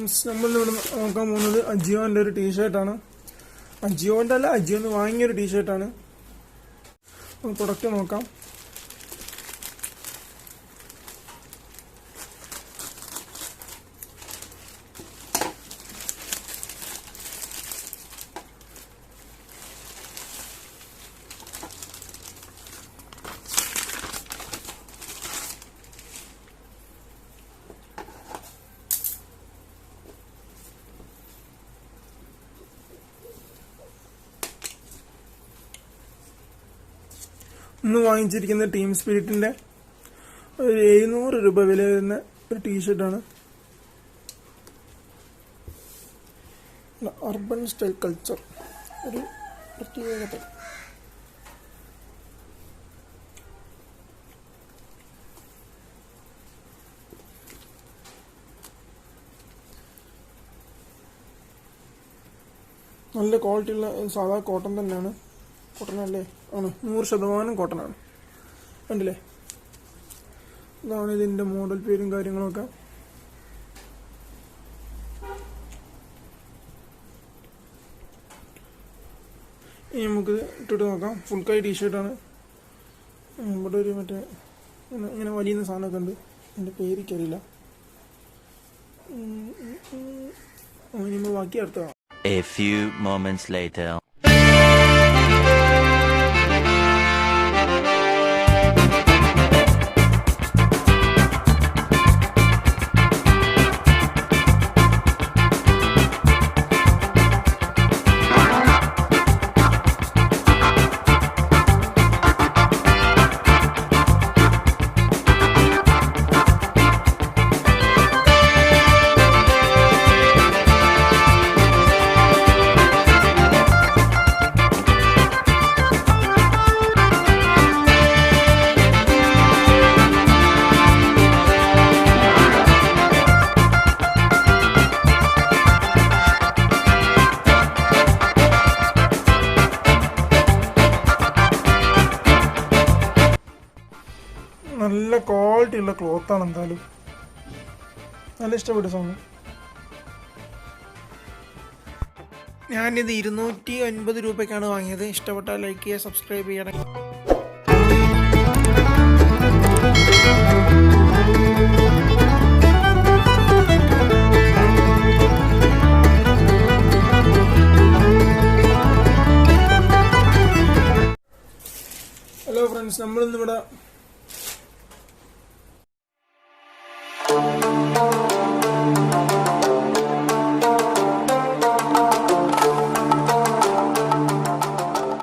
Friends, നമ്മളിവിടെ നോക്കാൻ പോകുന്നത് അജിയോൻ്റെ ഒരു ടീഷർട്ടാണ്. അജിയോൻ്റെ അല്ല, അജിയോന്ന് വാങ്ങിയൊരു ടീഷർട്ടാണ്. പ്രൊഡക്റ്റ് നോക്കാം. ഇന്ന് വാങ്ങിച്ചിരിക്കുന്ന ടീം സ്പിരിറ്റിന്റെ ഒരു 700 രൂപ വില വരുന്ന ഒരു ടീഷർട്ടാണ്. അർബൻ സ്റ്റൈൽ കൾച്ചർ ഒരു പ്രത്യേകത. നല്ല ക്വാളിറ്റിയുള്ള സാധാ കോട്ടൺ തന്നെയാണ്. കോട്ടൺ അല്ലേ? ആണ്, 100% കോട്ടണാണ്. കണ്ടില്ലേ? ഇതാണ് ഇതിൻ്റെ മോഡൽ പേരും കാര്യങ്ങളൊക്കെ. ഇനി നമുക്ക് ഇട്ടിട്ട് നോക്കാം. ഫുൾ കൈ ടീഷർട്ടാണ്. ഇവിടെ ഒരു മറ്റേ ഇങ്ങനെ വലിയ സാധനമൊക്കെ ഉണ്ട്. എൻ്റെ പേരിക്കറിയില്ല. ഇനി ബാക്കി അടുത്ത കാണാം. A few moments later. നല്ല ക്വാളിറ്റി ഉള്ള ക്ലോത്താണ്. എന്തായാലും നല്ല ഇഷ്ടപ്പെട്ട സാധനം. ഞാനിത് 250 രൂപയ്ക്കാണ് വാങ്ങിയത്. ഇഷ്ടപ്പെട്ടാൽ ലൈക്ക് ചെയ്യുക, സബ്സ്ക്രൈബ് ചെയ്യണം. Hello friends, നമ്മളിന്നിവിടെ